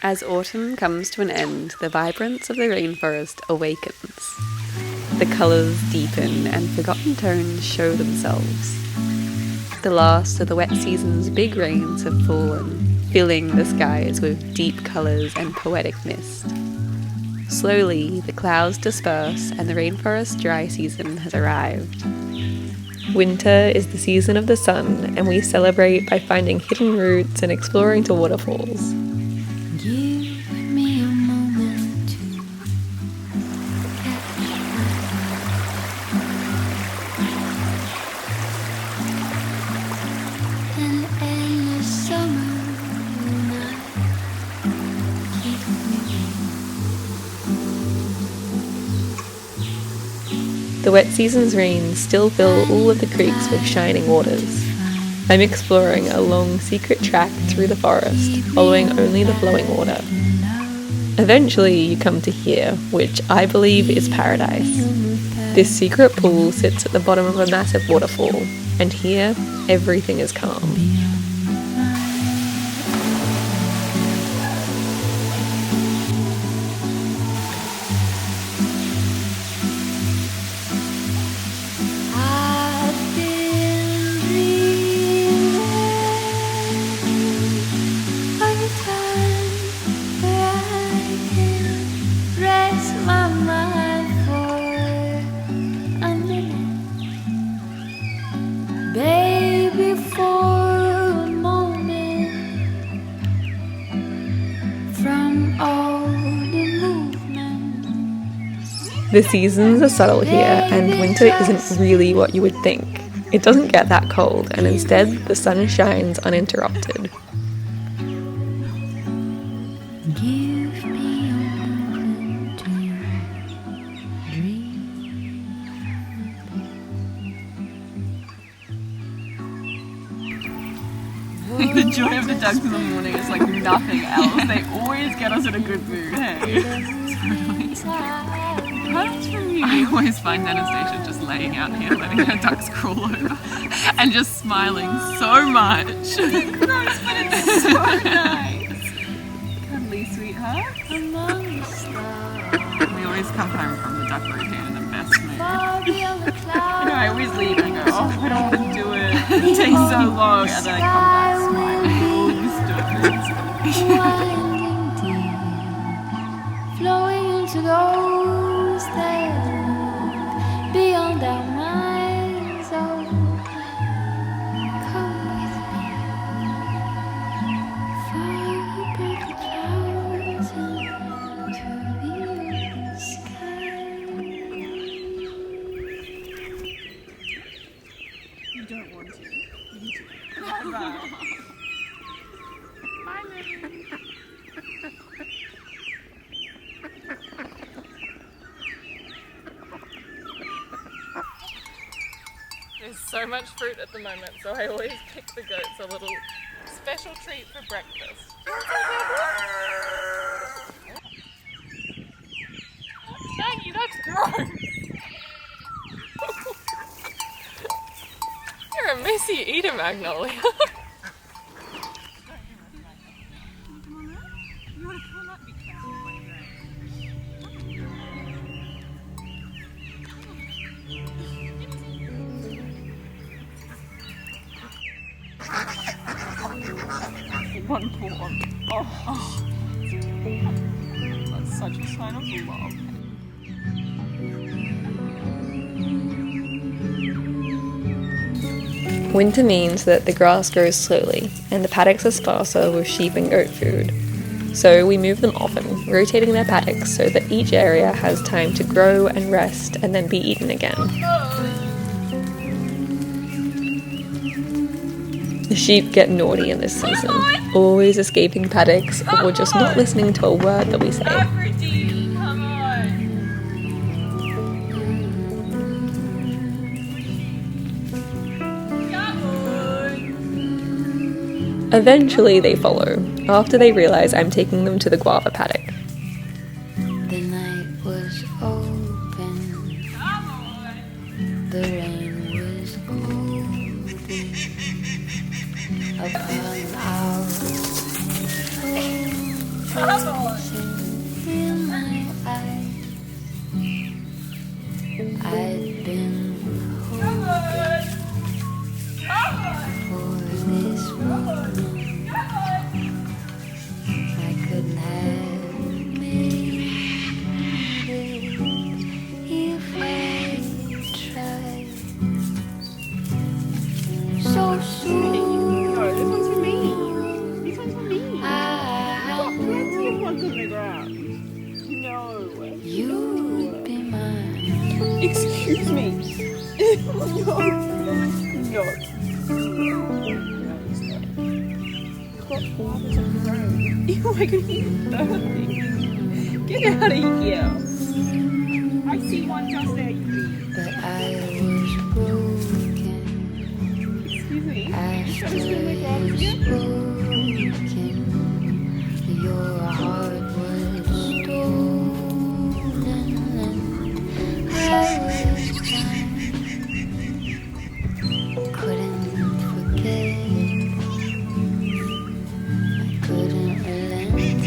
As autumn comes to an end, the vibrance of the rainforest awakens. The colours deepen and forgotten tones show themselves. The last of the wet season's big rains have fallen, filling the skies with deep colours and poetic mist. Slowly, the clouds disperse and the rainforest dry season has arrived. Winter is the season of the sun, and we celebrate by finding hidden roots and exploring to waterfalls. Give me a moment to catch an endless summer night. Keep me. The wet season's rains still fill all of the creeks with shining waters. I'm exploring a long secret track through the forest, following only the flowing water. Eventually you come to here, which I believe is paradise. This secret pool sits at the bottom of a massive waterfall, and here everything is calm. The seasons are subtle here, and winter isn't really what you would think. It doesn't get that cold, and instead the sun shines uninterrupted. Give me a moment to dream. The joy of the ducks in the morning is like nothing else. They always get us in a good mood, hey? I always find Anastasia just laying out here, letting her ducks crawl over, and just smiling so much. Gross, but it's so nice. Cuddly sweetheart. We always come home from the duck routine in the best mood. I always leave and go, oh, I don't want to do it. It takes so long, and then I come back smiling. Oh, you stupid. Flowing into those that beyond our minds. Oh, come with me, far above the clouds and to the sky. You don't want to. You do. Bye-bye. Bye, Lily. There's so much fruit at the moment, so I always pick the goats a little special treat for breakfast. Shaggy, that's gross! You're a messy eater, Magnolia. One paw. Oh. That's such a sign of love. Winter means that the grass grows slowly, and the paddocks are sparser with sheep and goat food. So we move them often, rotating their paddocks so that each area has time to grow and rest and then be eaten again. The sheep get naughty in this season, always escaping paddocks or just not listening to a word that we say. Eventually they follow, after they realize I'm taking them to the guava paddock. The night was open, the rain was golden upon our in my eyes. I've been hoping for this moment. I couldn't have made it if I tried. So soon. No, this one's for me. This one's for me. I Plenty of ones on the ground. No. you'd be mine. Excuse me. No. No. Got flowers on the road. Ew, I can hear birthing. Get out of here. I see one just there, you. But I was broken Excuse me. after Shall I spin my glasses you again? spoken. Your heart was stolen, and I was blind. Couldn't forget. I couldn't relent it.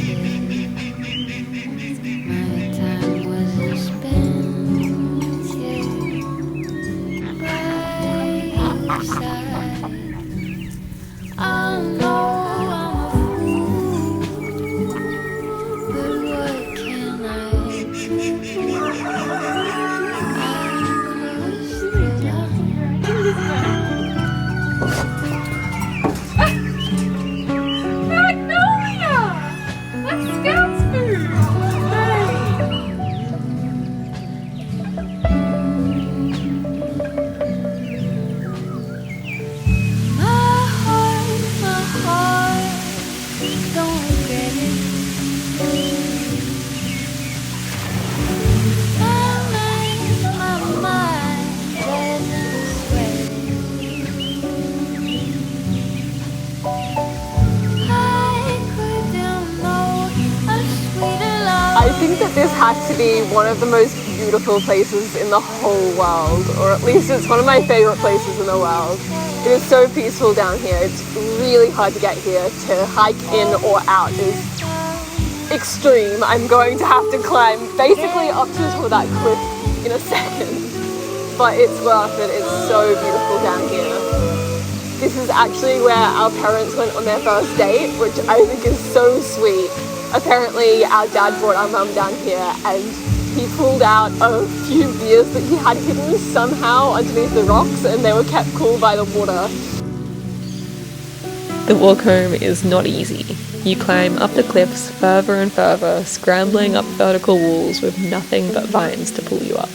My time was spent here by your side. I know I'm a fool, but what can I do? I crossed the line. Magnolia! That's Scout's food! My heart, don't regret it. My mind doesn't sweat it. I couldn't know a sweeter love. I think that this has to be one of the most beautiful places in the whole world, or at least it's one of my favorite places in the world. It is so peaceful down here. It's really hard to get here. To hike in or out is extreme. I'm going to have to climb basically up to the top of that cliff in a second, but it's worth it. It's so beautiful down here. This is actually where our parents went on their first date, which I think is so sweet. Apparently our dad brought our mum down here and he pulled out a few beers that he had hidden somehow underneath the rocks, and they were kept cool by the water. The walk home is not easy. You climb up the cliffs further and further, scrambling up vertical walls with nothing but vines to pull you up.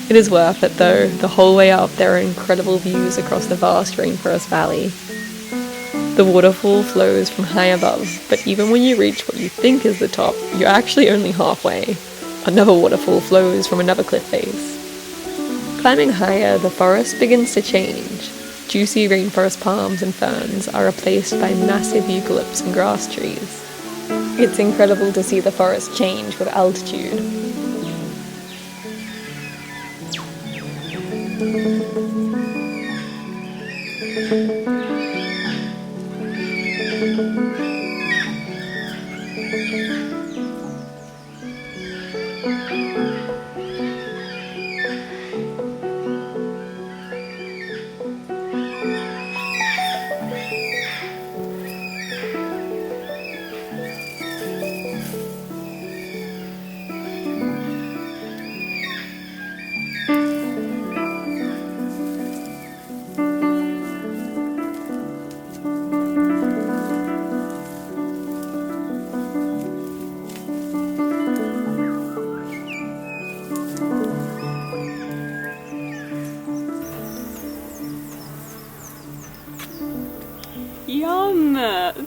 It is worth it though. The whole way up there are incredible views across the vast rainforest valley. The waterfall flows from high above, but even when you reach what you think is the top, you're actually only halfway. Another waterfall flows from another cliff face. Climbing higher, the forest begins to change. Juicy rainforest palms and ferns are replaced by massive eucalypts and grass trees. It's incredible to see the forest change with altitude. Yum!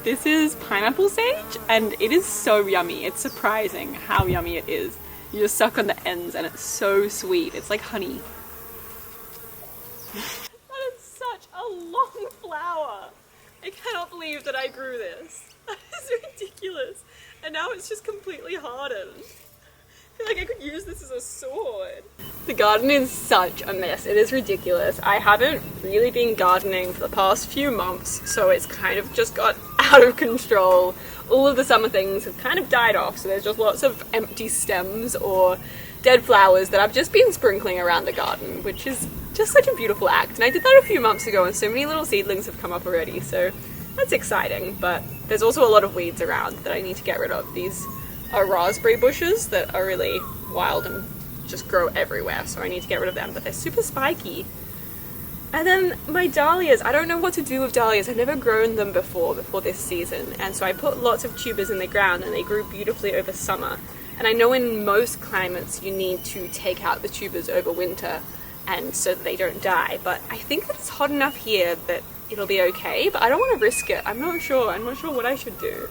This is pineapple sage and it is so yummy. It's surprising how yummy it is. You just suck on the ends and it's so sweet. It's like honey. That is such a long flower. I cannot believe that I grew this. That is ridiculous. And now it's just completely hardened. I feel like I could use this as a sword. The garden is such a mess. It is ridiculous. I haven't really been gardening for the past few months, so it's kind of just got out of control. All of the summer things have kind of died off, so there's just lots of empty stems or dead flowers that I've just been sprinkling around the garden, which is just such a beautiful act. And I did that a few months ago, and so many little seedlings have come up already, so that's exciting. But there's also a lot of weeds around that I need to get rid of. These are raspberry bushes that are really wild and just grow everywhere, so I need to get rid of them, but they're super spiky. And then my dahlias, I don't know what to do with dahlias. I've never grown them before this season, and so I put lots of tubers in the ground and they grew beautifully over summer. And I know in most climates you need to take out the tubers over winter and so that they don't die, but I think that it's hot enough here that it'll be okay, but I don't want to risk it. I'm not sure what I should do.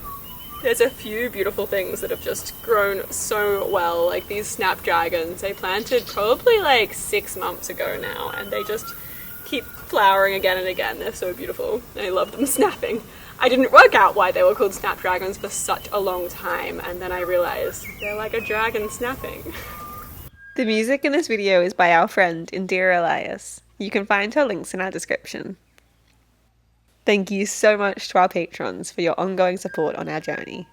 There's a few beautiful things that have just grown so well, like these snapdragons. They planted probably like 6 months ago now, and they just keep flowering again and again. They're so beautiful. I love them snapping. I didn't work out why they were called snapdragons for such a long time, and then I realized they're like a dragon snapping. The music in this video is by our friend Indira Elias. You can find her links in our description. Thank you so much to our patrons for your ongoing support on our journey.